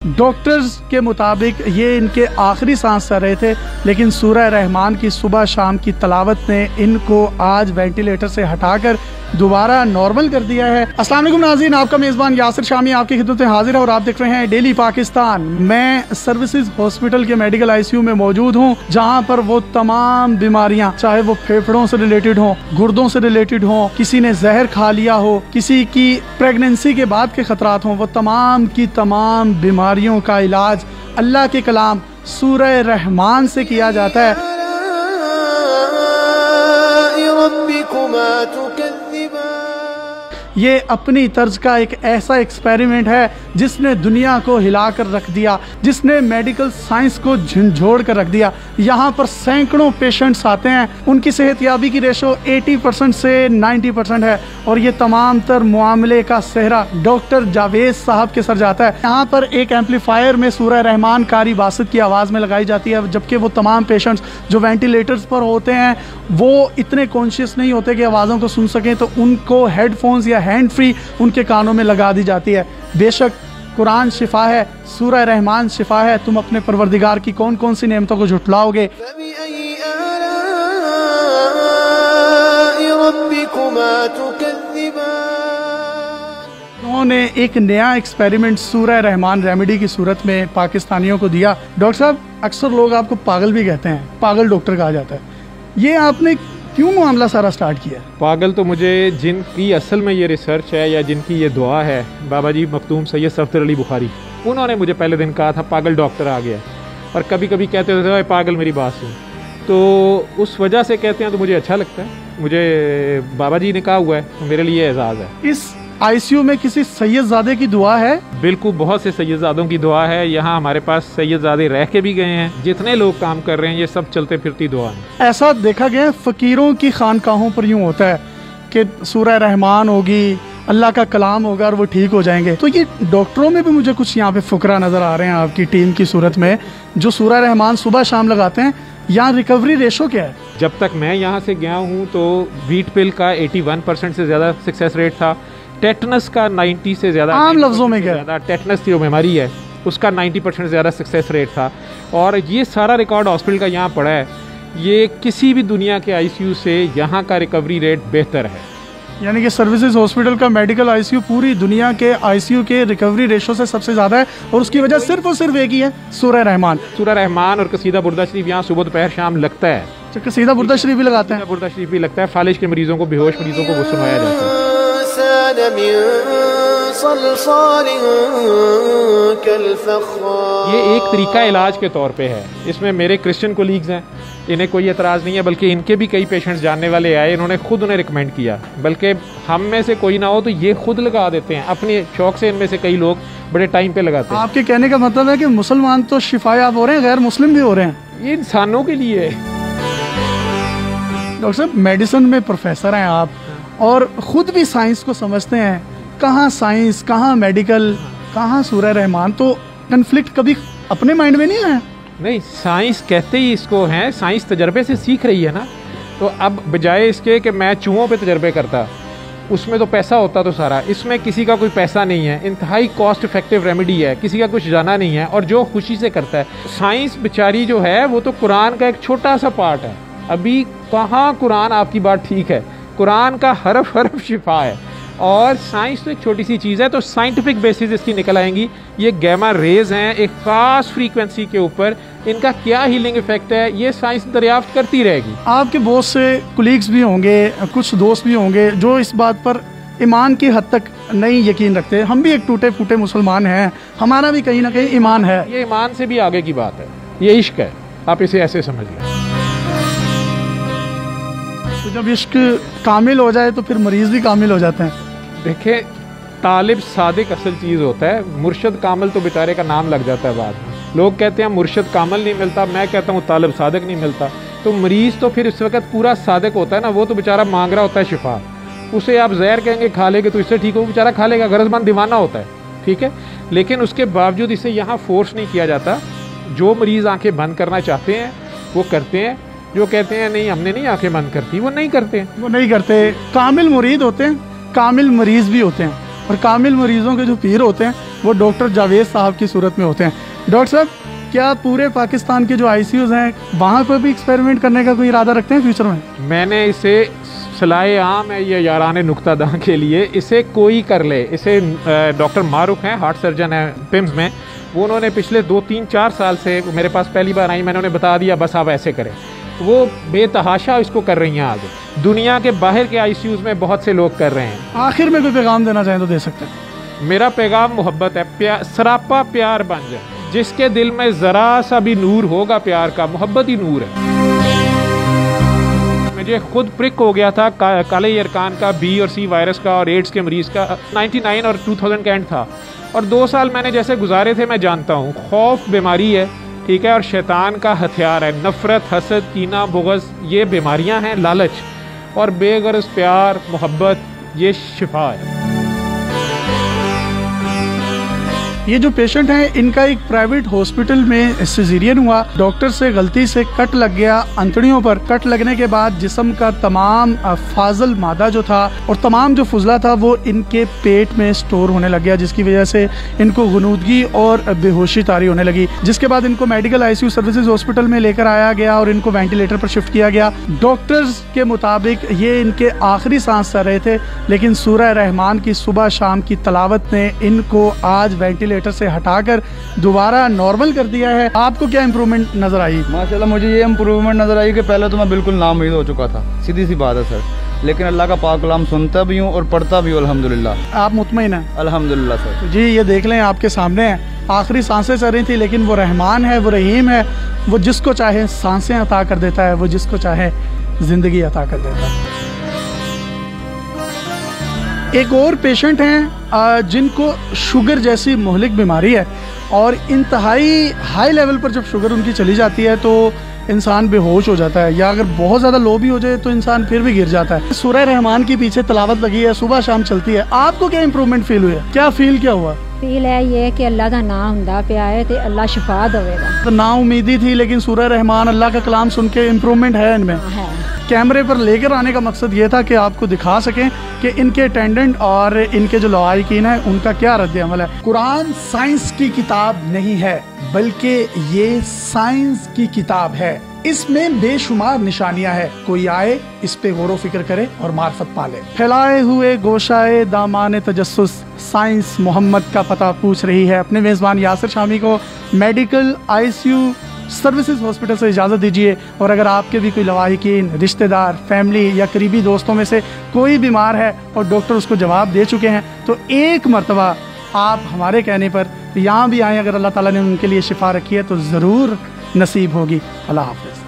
Doctors کے مطابق یہ ان کے آخری سانس چل رہے تھے، لیکن سورہ رحمان کی صبح شام کی تلاوت نے ان کو آج وینٹیلیٹر سے ہٹا کر دوبارہ نارمل کر دیا ہے۔ السلام علیکم ناظرین، آپ کا میزبان یاسر شامی آپ کی خدمت میں حاضر ہے اور آپ دیکھ رہے ہیں ڈیلی پاکستان۔ میں سروسز ہاسپٹل کے میڈیکل آئی سی یو میں موجود ہوں، جہاں پر وہ تمام بیماریاں، چاہے وہ پھیپھڑوں سے ریلیٹڈ ہوں، گردوں سے ریلیٹڈ ہوں، کسی نے زہر کھا لیا ہو، کسی کی پریگننسی کے بعد کے خطرات ہوں، وہ تمام کی تمام بیماریوں کا علاج اللہ کے کلام سورہ رحمان سے کیا جاتا ہے۔ یہ اپنی طرز کا ایک ایسا ایکسپیریمنٹ ہے جس نے دنیا کو ہلا کر رکھ دیا، جس نے میڈیکل سائنس کو جھنجھوڑ کر رکھ دیا۔ یہاں پر سینکڑوں پیشنٹس آتے ہیں، ان کی صحت یابی کی ریشو 80% سے 90% ہے، اور یہ تمام تر معاملے کا سہرا ڈاکٹر جاوید صاحب کے سر جاتا ہے۔ یہاں پر ایک ایمپلیفائر میں سورہ رحمان قاری باسط کی آواز میں لگائی جاتی ہے، جبکہ وہ تمام پیشنٹس جو وینٹیلیٹرز پر ہوتے ہیں وہ اتنے کانشیس نہیں ہوتے کہ آوازوں کو سن سکیں، تو ان کو ہیڈ فونز یا ہینڈ فری ان کے کانوں میں لگا دی جاتی ہے۔ بے شک قرآن شفا ہے، سورہ رحمان شفا ہے۔ تم اپنے پروردگار کی کون کون سی نعمتوں کو جھٹلاؤ گے؟ انہوں نے ایک نیا ایکسپیریمنٹ سورہ رحمان ریمیڈی کی صورت میں پاکستانیوں کو دیا۔ ڈاکٹر صاحب، اکثر لوگ آپ کو پاگل بھی کہتے ہیں، پاگل ڈاکٹر کہا جاتا ہے، یہ آپ نے کیوں معاملہ سارا سٹارٹ کیا؟ پاگل تو مجھے جن کی اصل میں یہ ریسرچ ہے یا جن کی یہ دعا ہے، بابا جی مختوم سید صفدر علی بخاری، انہوں نے مجھے پہلے دن کہا تھا پاگل ڈاکٹر آ گیا، اور کبھی کبھی کہتے ہوتے پاگل میری بات سن، تو اس وجہ سے کہتے ہیں تو مجھے اچھا لگتا ہے۔ مجھے بابا جی نے کہا ہوا ہے تو میرے لیے اعزاز ہے۔ اس آئی سی یو میں کسی سید زادے کی دعا ہے؟ بالکل، بہت سے سید زادوں کی دعا ہے۔ یہاں ہمارے پاس سید زادے رہ کے بھی گئے ہیں، جتنے لوگ کام کر رہے ہیں یہ سب چلتے پھرتی دعا ہے۔ ایسا دیکھا گیا فقیروں کی خانقاہوں پر یوں ہوتا ہے کہ سورہ رحمان ہوگی، اللہ کا کلام ہوگا اور وہ ٹھیک ہو جائیں گے، تو یہ ڈاکٹروں میں بھی مجھے کچھ یہاں پہ فقراء نظر آ رہے ہیں آپ کی ٹیم کی صورت میں جو سورہ رحمان صبح شام لگاتے ہیں۔ یہاں ریکوری ریشو کیا ہے؟ جب تک میں یہاں سے گیا ہوں تو ویٹ پل کا 81% سے زیادہ سکسیس ریٹ تھا، ٹیٹنس کا 90 سے زیادہ، عام لفظوں میں کیا، ٹیٹنس جو بیماری ہے اس کا 90% زیادہ سکسیس ریٹ تھا، اور یہ سارا ریکارڈ ہاسپٹل کا یہاں پڑا ہے۔ یہ کسی بھی دنیا کے آئی سی یو سے یہاں کا ریکوری ریٹ بہتر ہے۔ یعنی کہ سروسز ہاسپٹل کا میڈیکل آئی سی یو پوری دنیا کے آئی سی یو کے ریکوری ریشو سے سب سے زیادہ ہے، اور اس کی وجہ صرف اور صرف ایک ہی ہے، سورہ رحمان۔ سورہ رحمان اور قصیدہ بردہ شریف یہاں صبح دوپہر شام لگتا ہے۔ قصیدہ بردہ شریف بھی لگاتے ہیں؟ بردہ شریف بھی لگتا ہے، فالج کے مریضوں کو، بیہوش مریضوں کو وہ سنایا جاتا ہے۔ یہ ایک طریقہ علاج کے طور پہ ہے، اس میں میرے کرسچن کولیگز ہیں، انہیں کوئی اعتراض نہیں ہے، بلکہ ان کے بھی کئی پیشنٹس جاننے والے آئے، انہوں نے خود انہیں ریکمینڈ کیا، بلکہ ہم میں سے کوئی نہ ہو تو یہ خود لگا دیتے ہیں اپنے شوق سے۔ ان میں سے کئی لوگ بڑے ٹائم پہ لگاتے ہیں۔ آپ کے کہنے کا مطلب ہے کہ مسلمان تو شفا یاب ہو رہے ہیں، غیر مسلم بھی ہو رہے ہیں؟ یہ انسانوں کے لیے ہے۔ ڈاکٹر صاحب، میڈیسن میں پروفیسر ہیں آپ، اور خود بھی سائنس کو سمجھتے ہیں، کہاں سائنس، کہاں میڈیکل، کہاں سورہ رحمان، تو کنفلکٹ کبھی اپنے مائنڈ میں نہیں آیا؟ نہیں، سائنس کہتے ہی اس کو ہیں، سائنس تجربے سے سیکھ رہی ہے نا، تو اب بجائے اس کے کہ میں چوہوں پہ تجربے کرتا، اس میں تو پیسہ ہوتا تو سارا، اس میں کسی کا کوئی پیسہ نہیں ہے، انتہائی کاسٹ افیکٹو ریمیڈی ہے، کسی کا کچھ جانا نہیں ہے، اور جو خوشی سے کرتا ہے۔ سائنس بیچاری جو ہے وہ تو قرآن کا ایک چھوٹا سا پارٹ ہے، ابھی کہاں قرآن آپ کی بات ٹھیک ہے، قرآن کا حرف حرف شفا ہے، اور سائنس تو ایک چھوٹی سی چیز ہے، تو سائنٹیفک بیسز اس کی نکل آئیں گی۔ یہ گیما ریز ہیں ایک خاص فریکوینسی کے اوپر، ان کا کیا ہیلنگ ایفیکٹ ہے یہ سائنس دریافت کرتی رہے گی۔ آپ کے بہت سے کولیگز بھی ہوں گے، کچھ دوست بھی ہوں گے جو اس بات پر ایمان کی حد تک نہیں یقین رکھتے۔ ہم بھی ایک ٹوٹے پھوٹے مسلمان ہیں، ہمارا بھی کہیں نہ کہیں ایمان ہے۔ یہ ایمان سے بھی آگے کی بات ہے، یہ عشق ہے، آپ اسے ایسے سمجھ لیں۔ تو جب عشق کامل ہو جائے تو پھر مریض بھی کامل ہو جاتے ہیں۔ دیکھیں، طالب صادق اصل چیز ہوتا ہے، مرشد کامل تو بیچارے کا نام لگ جاتا ہے بعد میں۔ لوگ کہتے ہیں مرشد کامل نہیں ملتا، میں کہتا ہوں طالب صادق نہیں ملتا، تو مریض تو پھر اس وقت پورا صادق ہوتا ہے نا، وہ تو بیچارہ مانگ رہا ہوتا ہے شفا، اسے آپ زہر کہیں گے کھا لے گے تو اس سے ٹھیک ہو، بیچارہ کھا لے گا، غرض مند دیوانہ ہوتا ہے، ٹھیک ہے، لیکن اس کے باوجود اسے یہاں فورس نہیں کیا جاتا۔ جو مریض آنکھیں بند کرنا چاہتے ہیں وہ کرتے ہیں، جو کہتے ہیں نہیں ہم نے نہیں آنکھیں بند کرتی وہ نہیں کرتے ہیں، وہ نہیں کرتے۔ کامل مرید ہوتے ہیں، کامل مریض بھی ہوتے ہیں، اور کامل مریضوں کے جو پیر ہوتے ہیں وہ ڈاکٹر جاوید صاحب کی صورت میں ہوتے ہیں. ڈاکٹر صاحب, کیا پورے پاکستان کے جو آئی سی یوز ہیں وہاں پر بھی ایکسپیریمنٹ کرنے کا کوئی ارادہ رکھتے ہیں فیوچر میں؟ میں نے اسے صلاح عام ہے یہ یاران نقطہ داں کے لیے, اسے کوئی کر لے. اسے ڈاکٹر معروف ہیں, ہارٹ سرجن ہیں پمز میں, وہ انہوں نے پچھلے 2-3-4 سال سے میرے پاس پہلی بار آئی, میں نے انہیں بتا دیا بس آپ ایسے کریں. وہ بے تحاشا اس کو کر رہی ہیں آگے. دنیا کے باہر کے آئی سی یوز میں بہت سے لوگ کر رہے ہیں. آخر میں کوئی پیغام دینا چاہیں تو دے سکتے ہیں. میرا پیغام محبت ہے, سراپا پیار بن جائے. جس کے دل میں ذرا سا بھی نور ہوگا پیار کا, محبت ہی نور ہے. مجھے خود پرک ہو گیا تھا کالے یرکان کا, بی اور سی وائرس کا اور ایڈز کے مریض کا. 99 اور 2000 کا اینڈ تھا, اور 2 سال میں نے جیسے گزارے تھے میں جانتا ہوں. خوف بیماری ہے, ٹھیک ہے, اور شیطان کا ہتھیار ہے. نفرت, حسد, کینہ, بغض, یہ بیماریاں ہیں. لالچ اور بے غرض پیار, محبت, یہ شفا ہے. یہ جو پیشنٹ ہیں ان کا ایک پرائیویٹ ہاسپٹل میں سیزیرین ہوا, ڈاکٹر سے غلطی سے کٹ لگ گیا انتڑیوں پر. کٹ لگنے کے بعد جسم کا تمام فاضل مادہ جو تھا اور تمام جو فضلہ تھا وہ ان کے پیٹ میں سٹور ہونے لگ گیا, جس کی وجہ سے ان کو غنودگی اور بے ہوشی طاری ہونے لگی. جس کے بعد ان کو medical I C U services hospital میں لے کر آیا گیا اور ان کو وینٹیلیٹر پر شفٹ کیا گیا. ڈاکٹرز کے مطابق یہ ان کے آخری سانس چل رہے تھے, لیکن سورہ رحمان کی صبح شام کی تلاوت نے ان کو آج وینٹیلیٹر سے ہٹا کر دوبارہ نارمل کر دیا ہے. آپ کو کیا امپرومنٹ نظر آئی؟ ماشاءاللہ مجھے یہ امپرومنٹ نظر آئی کہ پہلے تو میں بالکل ناامید ہو چکا تھا, سیدھی سی بات ہے سر, لیکن اللہ کا پاک کلام سنتا بھی ہوں اور پڑھتا بھی ہوں الحمدللہ. آپ مطمئن ہیں؟ الحمدللہ سر. جی یہ دیکھ لیں آپ کے سامنے ہیں, آخری سانسیں چل رہی تھی, لیکن وہ رحمان ہے, وہ رحیم ہے, وہ جس کو چاہے سانسیں عطا کر دیتا ہے, وہ جس کو چاہے زندگی عطا کر دیتا ہے. ایک اور پیشنٹ ہیں جن کو شوگر جیسی مہلک بیماری ہے, اور انتہائی ہائی لیول پر جب شوگر ان کی چلی جاتی ہے تو انسان بے ہوش ہو جاتا ہے, یا اگر بہت زیادہ لو بھی ہو جائے تو انسان پھر بھی گر جاتا ہے. سورہ رحمان کی پیچھے تلاوت لگی ہے, صبح شام چلتی ہے. آپ کو کیا امپرومنٹ فیل ہوئی ہے؟ کیا فیل کیا ہوا؟ فیل ہے یہ کہ اللہ کا نام ہوندا پیا ہے تے اللہ شفا دے گا. تو نا امیدی تھی, لیکن سورہ رحمان اللہ کا کلام سن کے امپرومنٹ ہے ان میں. کیمرے پر لے کر آنے کا مقصد یہ تھا کہ آپ کو دکھا سکیں کہ ان کے اٹینڈنٹ اور ان کے جو لوائقین ہیں ان کا کیا رد عمل ہے. قرآن سائنس کی کتاب نہیں ہے, بلکہ یہ سائنس کی کتاب ہے. اس میں بے شمار نشانیاں ہیں, کوئی آئے اس پہ غور و فکر کرے اور معرفت پالے. پھیلائے ہوئے گوشائے دامان تجسس سائنس محمد کا پتہ پوچھ رہی ہے. اپنے میزبان یاسر شامی کو medical I C U services hospital سے اجازت دیجیے, اور اگر آپ کے بھی کوئی لواحقین, رشتہ دار, فیملی یا قریبی دوستوں میں سے کوئی بیمار ہے اور ڈاکٹر اس کو جواب دے چکے ہیں تو ایک مرتبہ آپ ہمارے کہنے پر یہاں بھی آئیں. اگر اللہ تعالیٰ نے ان کے لیے شفا رکھی ہے تو ضرور نصیب ہوگی. اللہ حافظ.